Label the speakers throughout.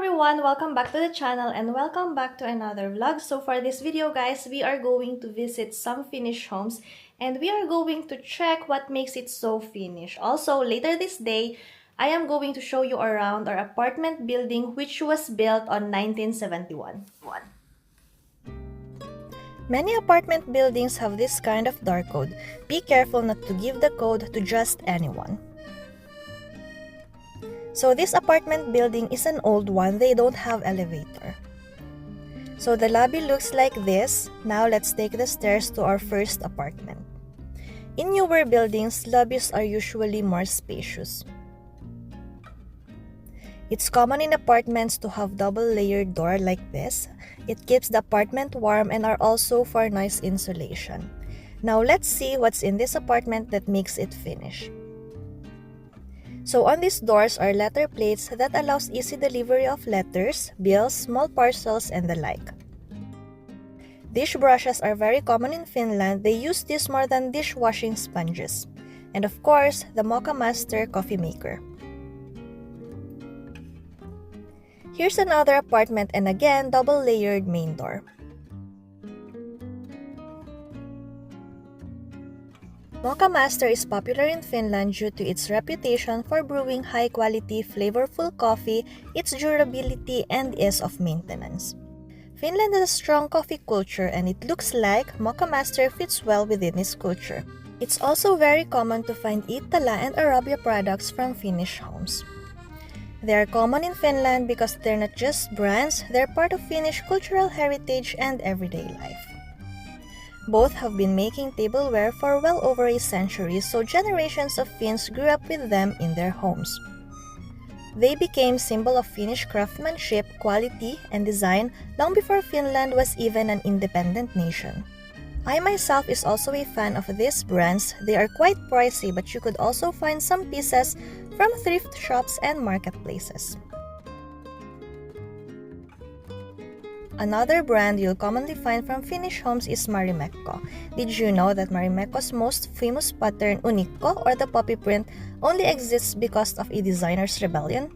Speaker 1: everyone, welcome back to the channel and welcome back to another vlog. So for this video guys, we are going to visit some Finnish homes and we are going to check what makes it so Finnish. Also later this day, I am going to show you around our apartment building which was built on 1971. Many apartment buildings have this kind of door code. Be careful not to give the code to just anyone. So this apartment building is an old one, they don't have elevator. So the lobby looks like this. Now let's take the stairs to our first apartment. In newer buildings, lobbies are usually more spacious. It's common in apartments to have double-layered door like this. It keeps the apartment warm and are also for noise insulation. Now let's see what's in this apartment that makes it Finnish. So on these doors are letter plates that allows easy delivery of letters, bills, small parcels, and the like. Dish brushes are very common in Finland. They use this more than dishwashing sponges. And of course, the Mocha Master coffee maker. Here's another apartment and again, double-layered main door. Mocha Master is popular in Finland due to its reputation for brewing high-quality, flavorful coffee, its durability, and ease of maintenance. Finland has a strong coffee culture and it looks like Mocha Master fits well within this culture. It's also very common to find Iittala and Arabia products from Finnish homes. They are common in Finland because they're not just brands, they're part of Finnish cultural heritage and everyday life. Both have been making tableware for well over a century, so generations of Finns grew up with them in their homes. They became symbol of Finnish craftsmanship, quality, and design long before Finland was even an independent nation. I myself is also a fan of these brands. They are quite pricey, but you could also find some pieces from thrift shops and marketplaces. Another brand you'll commonly find from Finnish homes is Marimekko. Did you know that Marimekko's most famous pattern, Unikko, or the poppy print, only exists because of a designer's rebellion?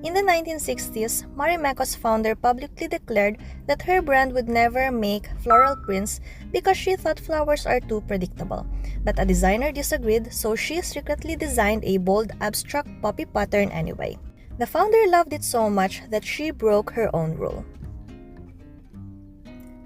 Speaker 1: In the 1960s, Marimekko's founder publicly declared that her brand would never make floral prints because she thought flowers are too predictable. But a designer disagreed, so she secretly designed a bold, abstract poppy pattern anyway. The founder loved it so much that she broke her own rule.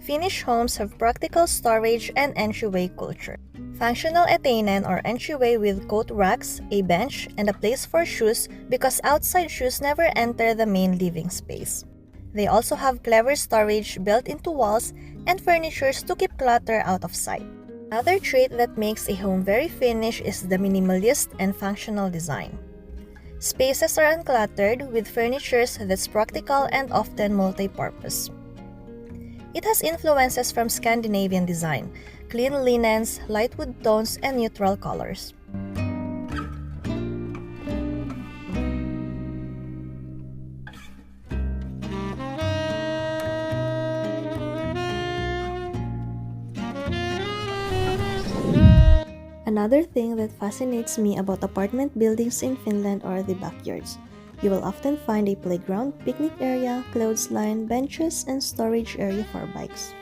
Speaker 1: Finnish homes have practical storage and entryway culture. Functional eteinen or entryway with coat racks, a bench, and a place for shoes because outside shoes never enter the main living space. They also have clever storage built into walls and furnitures to keep clutter out of sight. Another trait that makes a home very Finnish is the minimalist and functional design. Spaces are uncluttered with furnitures that's practical and often multi-purpose. It has influences from Scandinavian design, clean linens, light wood tones, and neutral colors. Another thing that fascinates me about apartment buildings in Finland are the backyards. You will often find a playground, picnic area, clothesline, benches, and storage area for bikes.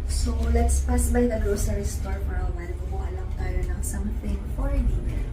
Speaker 1: So, let's pass by the grocery store for a while. Kumuha lang tayo ng something for dinner.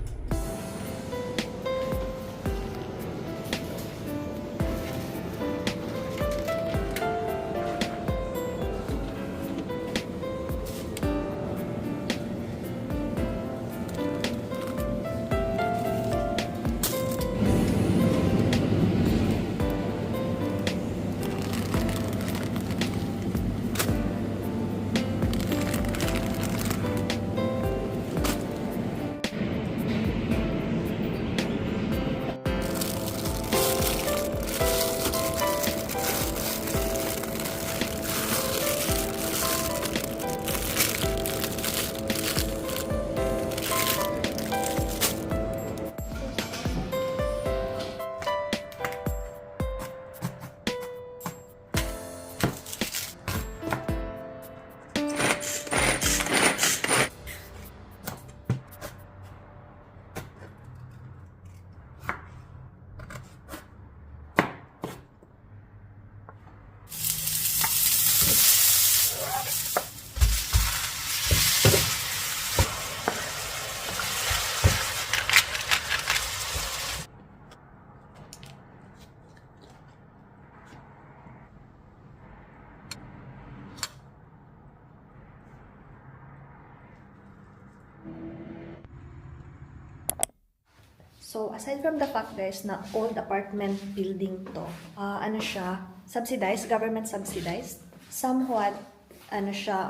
Speaker 1: So, aside from the fact guys na old apartment building to, ano siya, subsidized, government subsidized, somewhat, ano siya,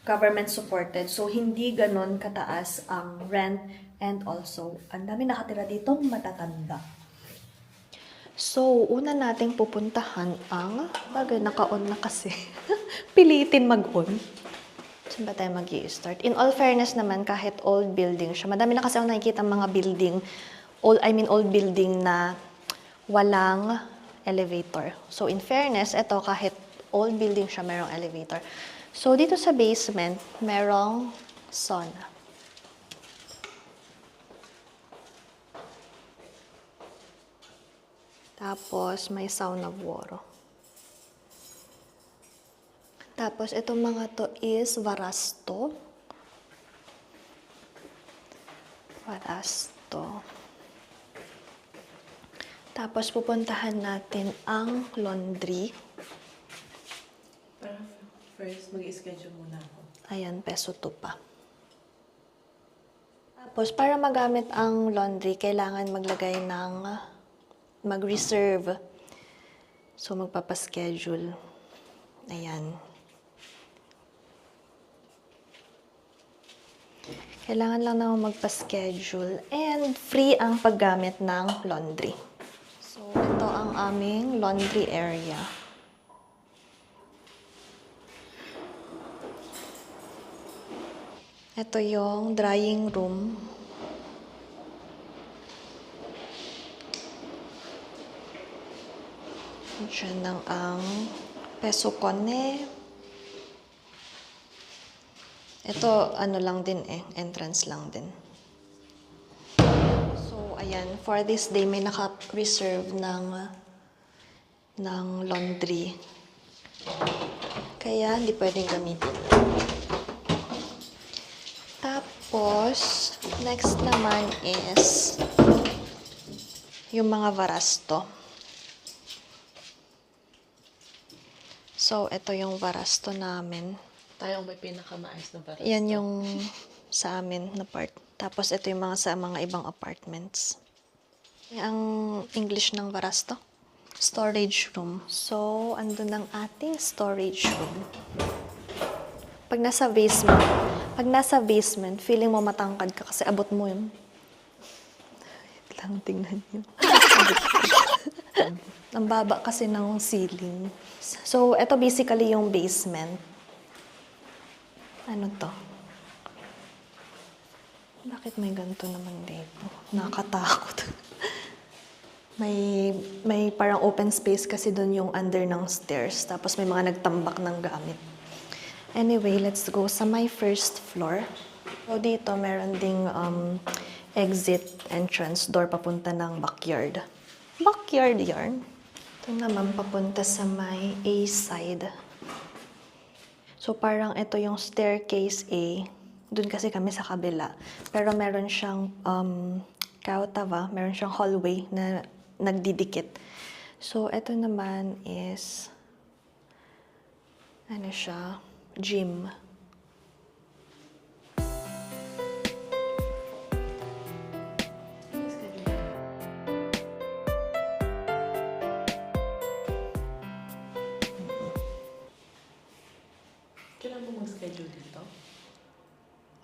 Speaker 1: government supported. So, hindi ganon kataas ang rent and also, ang dami nakatira ditong matatanda. So, una nating pupuntahan ang, bagay, naka-on na kasi. Pilitin mag-on. Saan ba tayo mag-i-start? In all fairness naman, kahit old building siya, madami na kasi ako nakikita mga building, old building na walang elevator. So, in fairness, ito kahit old building siya, merong elevator. So, dito sa basement, merong sauna. Tapos, may sauna buoro. Tapos, itong mga to is Varasto. Varasto. Tapos, pupuntahan natin ang laundry.
Speaker 2: Para first, mag-i-schedule muna ako.
Speaker 1: Ayan, peso 2 pa. Tapos, para magamit ang laundry, kailangan maglagay ng mag-reserve. So, magpapaschedule. Ayan. Kailangan lang naman magpa-schedule and free ang paggamit ng laundry. So, ito ang aming laundry area. Ito yung drying room. Diyan lang ang peso kone. Ito, ano lang din entrance lang din. So, ayan, for this day, may naka-reserve ng laundry. Kaya, hindi pwedeng gamitin. Tapos, next naman is yung mga Varasto. So, ito yung Varasto namin.
Speaker 2: Tayo ang may pinakamaayos na Varasto.
Speaker 1: Yan yung sa amin na part. Tapos, ito yung mga sa mga ibang apartments. Ang English ng Varasto? Storage room. So, andun ang ating storage room. Pag nasa basement, feeling mo matangkad ka kasi abot mo yun. Wait lang, tingnan nyo. Ang baba kasi ng ceiling. So, ito basically yung basement. Ano to? Bakit may ganito naman dito? Nakatakot. may parang open space kasi doon yung under ng stairs. Tapos may mga nagtambak ng gamit. Anyway, let's go sa my first floor. So, dito meron ding exit entrance door papunta ng backyard. Backyard yarn. Ito naman papunta sa my A side. So, parang ito yung staircase A. Doon kasi kami sa kabila. Pero meron siyang kautava, meron siyang hallway na nagdidikit. So, ito naman is ano siya? Gym.
Speaker 2: Kailan mo mag-schedule dito?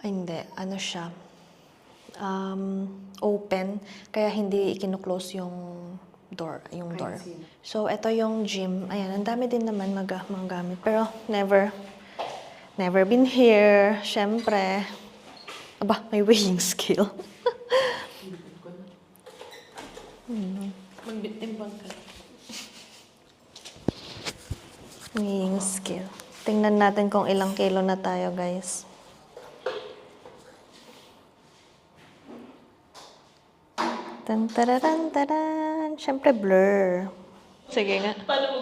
Speaker 1: Ay, hindi. Ano siya? Open. Kaya hindi ikinuklose yung door.
Speaker 2: see.
Speaker 1: So, ito yung gym. Ayan, ang dami din naman mga gamit. Pero, never been here. Siyempre. Aba, may weighing scale.
Speaker 2: Magbitimbang ka.
Speaker 1: Weighing scale. Tingnan natin kung ilang kilo na tayo, guys. Tan-tararan-taran. Siyempre, blur. Sige nga.
Speaker 2: Paano mo?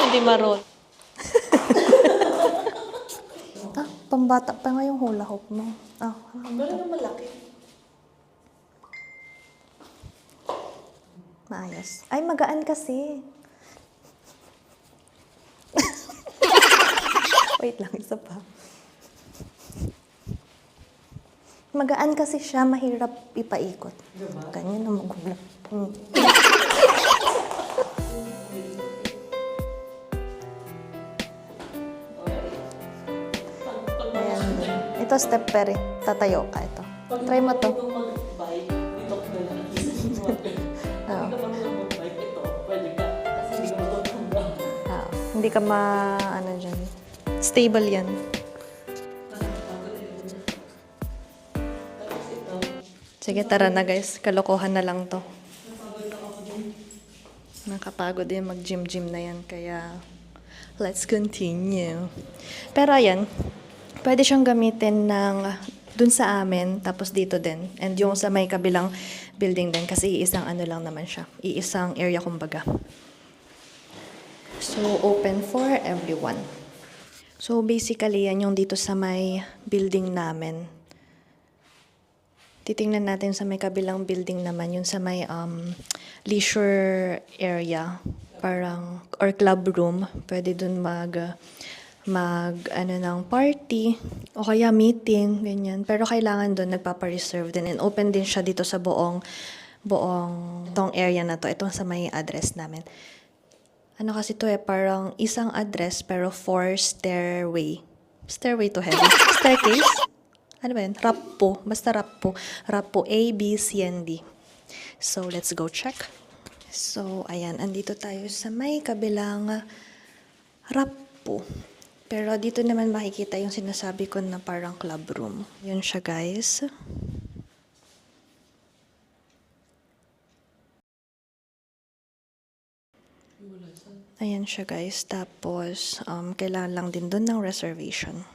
Speaker 1: Hindi marun. Pambata pa nga yung hula hoop mo.
Speaker 2: Meron na malaki.
Speaker 1: Maayos. Ay, magaan kasi. Wait lang, isa pa. Magaan kasi siya, mahirap ipaikot.
Speaker 2: Diba?
Speaker 1: Ganyan na magulo. Ayan. Ito step peri. Tatayo ka ito. Try mo to.
Speaker 2: Mag-bike, dito ko na lang.
Speaker 1: Oo.
Speaker 2: Hindi ka marunong mag-bike, ito. Pwede ka. Kasi hindi ka matutulog.
Speaker 1: Hindi ka ano dyan. Stable yan.
Speaker 2: Tapos ito.
Speaker 1: Sige, tara na guys. Kalokohan na lang to.
Speaker 2: Napagod ako din.
Speaker 1: Nakapagod din mag-gym-gym na yan. Kaya, let's continue. Pero ayan, pwede siyang gamitin ng dun sa amin, tapos dito din. And yung sa may kabilang building din. Kasi iisang ano lang naman siya. Iisang area kumbaga. So, open for everyone. So, basically, yan yung dito sa may building namin. Titingnan natin sa may kabilang building naman, yun sa may leisure area, parang, or club room. Pwede dun ano ng party, o kaya meeting, ganyan. Pero kailangan dun nagpapa-reserve din. And open din siya dito sa buong tong area na to. Itong sa may address namin. Ano kasi to parang isang address pero 4 stairway. Stairway to heaven. Staircase? Ano ba yun? Rappo. Basta rappo. Rappo A, B, C, and D. So, let's go check. So, ayan. Andito tayo sa may kabilang rappo. Pero dito naman makikita yung sinasabi ko na parang club room. Yun siya, guys. Ayan siya, guys. Tapos, kailangan lang din doon ng reservation.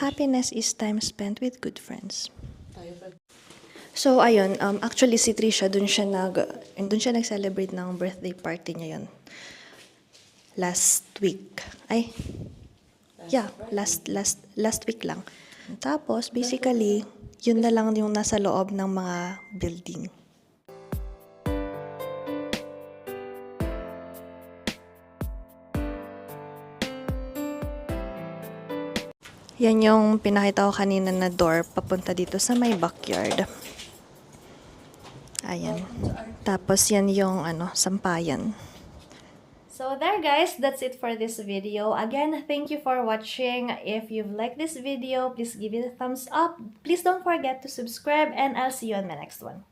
Speaker 1: Happiness is time spent with good friends. So, ayun. Actually, si Trisha, doon siya nag-celebrate ng birthday party niya yun. Last week. Last week lang. Tapos, basically, yun na lang yung nasa loob ng mga building. Yan yung pinakita ko kanina na door papunta dito sa may backyard. Ayan. Tapos yan yung sampayan. So there guys, that's it for this video. Again, thank you for watching. If you've liked this video, please give it a thumbs up. Please don't forget to subscribe and I'll see you on my next one.